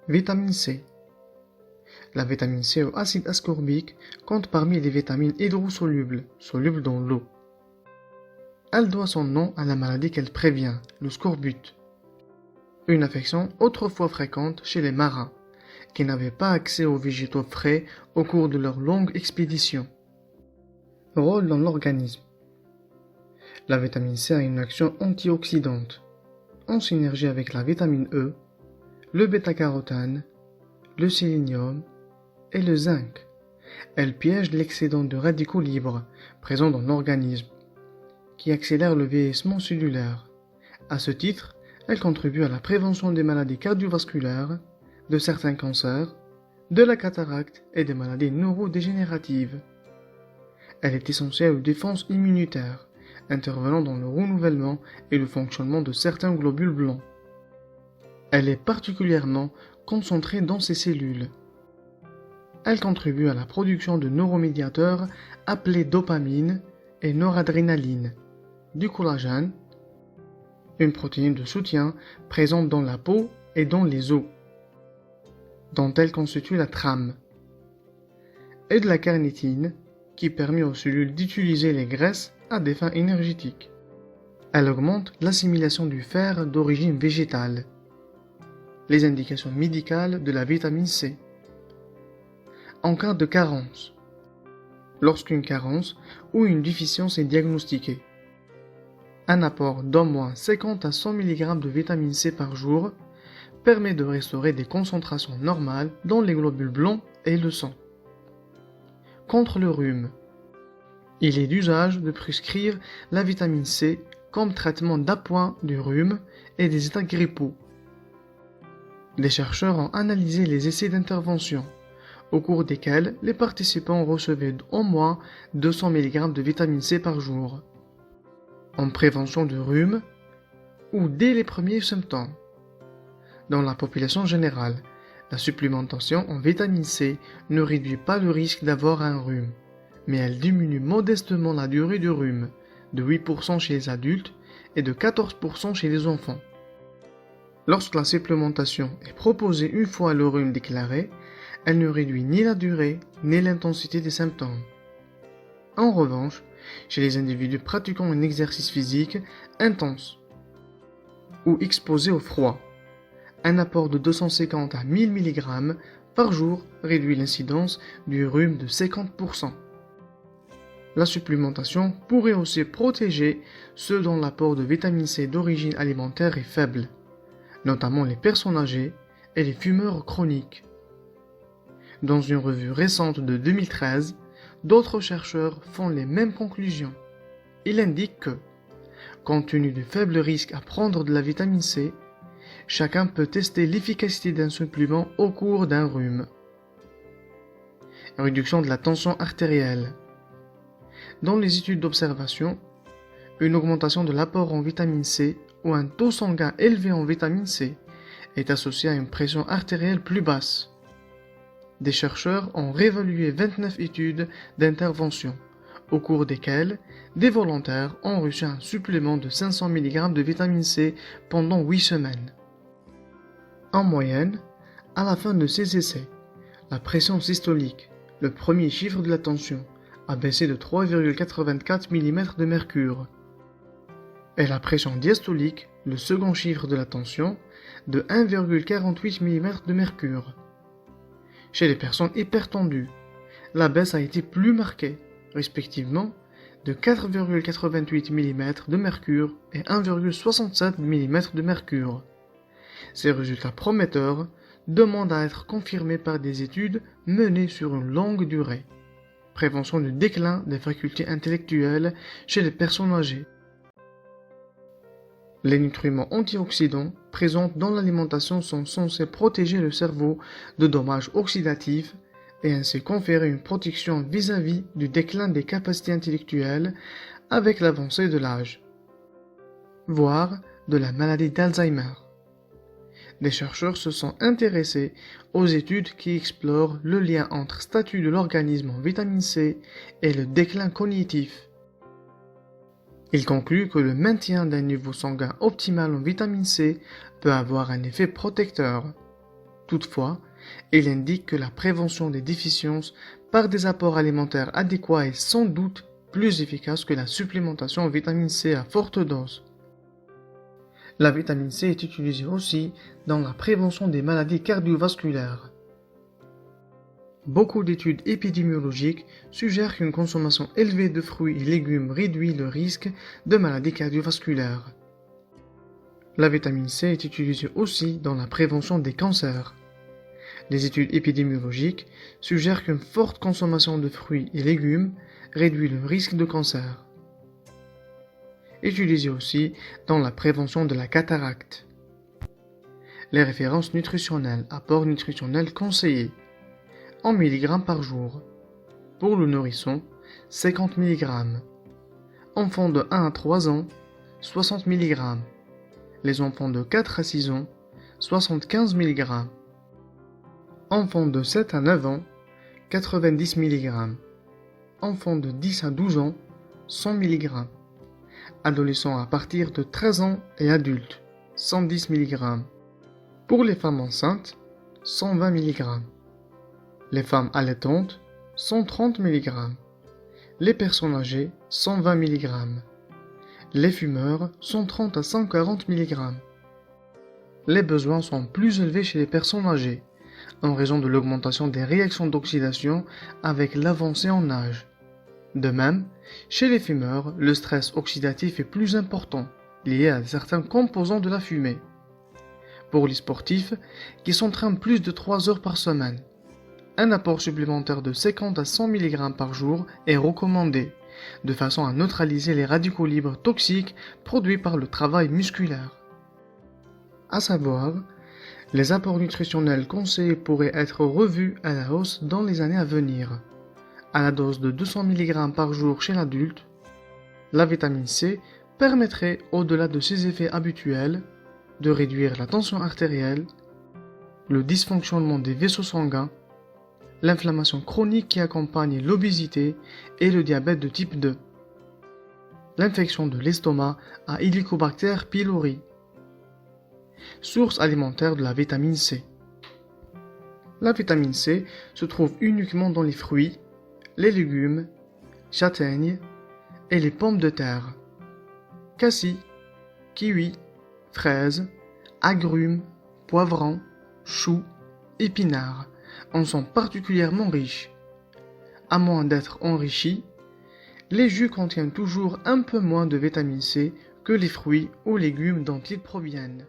Vitamine C. La vitamine C ou acide ascorbique compte parmi les vitamines hydrosolubles, solubles dans l'eau. Elle doit son nom à la maladie qu'elle prévient, le scorbut. Une affection autrefois fréquente chez les marins, qui n'avaient pas accès aux végétaux frais au cours de leur longue expédition. Rôle dans l'organisme. La vitamine C a une action antioxydante, en synergie avec la vitamine E, le bêta-carotène, le sélénium et le zinc. Elle piège l'excédent de radicaux libres présents dans l'organisme, qui accélère le vieillissement cellulaire. À ce titre, elle contribue à la prévention des maladies cardiovasculaires, de certains cancers, de la cataracte et des maladies neurodégénératives. Elle est essentielle aux défenses immunitaires, intervenant dans le renouvellement et le fonctionnement de certains globules blancs. Elle est particulièrement concentrée dans ces cellules. Elle contribue à la production de neuromédiateurs appelés dopamine et noradrénaline, du collagène, une protéine de soutien présente dans la peau et dans les os, dont elle constitue la trame, et de la carnitine, qui permet aux cellules d'utiliser les graisses à des fins énergétiques. Elle augmente l'assimilation du fer d'origine végétale. Les indications médicales de la vitamine C. En cas de carence. Lorsqu'une carence ou une déficience est diagnostiquée. Un apport d'au moins 50 à 100 mg de vitamine C par jour permet de restaurer des concentrations normales dans les globules blancs et le sang. Contre le rhume. Il est d'usage de prescrire la vitamine C comme traitement d'appoint du rhume et des états grippaux. Les chercheurs ont analysé les essais d'intervention, au cours desquels les participants recevaient au moins 200 mg de vitamine C par jour, en prévention de rhume ou dès les premiers symptômes. Dans la population générale, la supplémentation en vitamine C ne réduit pas le risque d'avoir un rhume, mais elle diminue modestement la durée du rhume, de 8% chez les adultes et de 14% chez les enfants. Lorsque la supplémentation est proposée une fois le rhume déclaré, elle ne réduit ni la durée ni l'intensité des symptômes. En revanche, chez les individus pratiquant un exercice physique intense ou exposés au froid, un apport de 250 à 1000 mg par jour réduit l'incidence du rhume de 50%. La supplémentation pourrait aussi protéger ceux dont l'apport de vitamine C d'origine alimentaire est faible, notamment les personnes âgées et les fumeurs chroniques. Dans une revue récente de 2013, d'autres chercheurs font les mêmes conclusions. Ils indiquent que, compte tenu du faible risque à prendre de la vitamine C, chacun peut tester l'efficacité d'un supplément au cours d'un rhume. Réduction de la tension artérielle. Dans les études d'observation, une augmentation de l'apport en vitamine C ou un taux sanguin élevé en vitamine C est associé à une pression artérielle plus basse. Des chercheurs ont réévalué 29 études d'intervention, au cours desquelles des volontaires ont reçu un supplément de 500 mg de vitamine C pendant 8 semaines. En moyenne, à la fin de ces essais, la pression systolique, le premier chiffre de la tension, a baissé de 3,84 mm de mercure, et la pression diastolique, le second chiffre de la tension, de 1,48 mm de mercure. Chez les personnes hypertendues, la baisse a été plus marquée, respectivement de 4,88 mm de mercure et 1,67 mm de mercure. Ces résultats prometteurs demandent à être confirmés par des études menées sur une longue durée. Prévention du déclin des facultés intellectuelles chez les personnes âgées. Les nutriments antioxydants présents dans l'alimentation sont censés protéger le cerveau de dommages oxydatifs et ainsi conférer une protection vis-à-vis du déclin des capacités intellectuelles avec l'avancée de l'âge, voire de la maladie d'Alzheimer. Des chercheurs se sont intéressés aux études qui explorent le lien entre statut de l'organisme en vitamine C et le déclin cognitif. Ils concluent que le maintien d'un niveau sanguin optimal en vitamine C peut avoir un effet protecteur. Toutefois, il indique que la prévention des déficiences par des apports alimentaires adéquats est sans doute plus efficace que la supplémentation en vitamine C à forte dose. La vitamine C est utilisée aussi dans la prévention des maladies cardiovasculaires. Beaucoup d'études épidémiologiques suggèrent qu'une consommation élevée de fruits et légumes réduit le risque de maladies cardiovasculaires. La vitamine C est utilisée aussi dans la prévention des cancers. Les études épidémiologiques suggèrent qu'une forte consommation de fruits et légumes réduit le risque de cancer. Utilisée aussi dans la prévention de la cataracte. Les références nutritionnelles, apports nutritionnels conseillés en milligrammes par jour. Pour le nourrisson, 50 mg. Enfants de 1 à 3 ans, 60 mg. Les enfants de 4 à 6 ans, 75 mg. Enfants de 7 à 9 ans, 90 mg. Enfants de 10 à 12 ans, 100 mg. Adolescents à partir de 13 ans et adultes, 110 mg. Pour les femmes enceintes, 120 mg. Les femmes allaitantes, 130 mg. Les personnes âgées, 120 mg. Les fumeurs, 130 à 140 mg. Les besoins sont plus élevés chez les personnes âgées, en raison de l'augmentation des réactions d'oxydation avec l'avancée en âge. De même, chez les fumeurs, le stress oxydatif est plus important, lié à certains composants de la fumée. Pour les sportifs, qui s'entraînent plus de 3 heures par semaine, un apport supplémentaire de 50 à 100 mg par jour est recommandé, de façon à neutraliser les radicaux libres toxiques produits par le travail musculaire. À savoir, les apports nutritionnels conseillés pourraient être revus à la hausse dans les années à venir. À la dose de 200 mg par jour chez l'adulte, la vitamine C permettrait, au-delà de ses effets habituels, de réduire la tension artérielle, le dysfonctionnement des vaisseaux sanguins, l'inflammation chronique qui accompagne l'obésité et le diabète de type 2, l'infection de l'estomac à Helicobacter pylori, source alimentaire de la vitamine C. La vitamine C se trouve uniquement dans les fruits, les légumes, châtaignes et les pommes de terre, cassis, kiwis, fraises, agrumes, poivrons, choux, épinards en sont particulièrement riches. À moins d'être enrichis, les jus contiennent toujours un peu moins de vitamine C que les fruits ou légumes dont ils proviennent.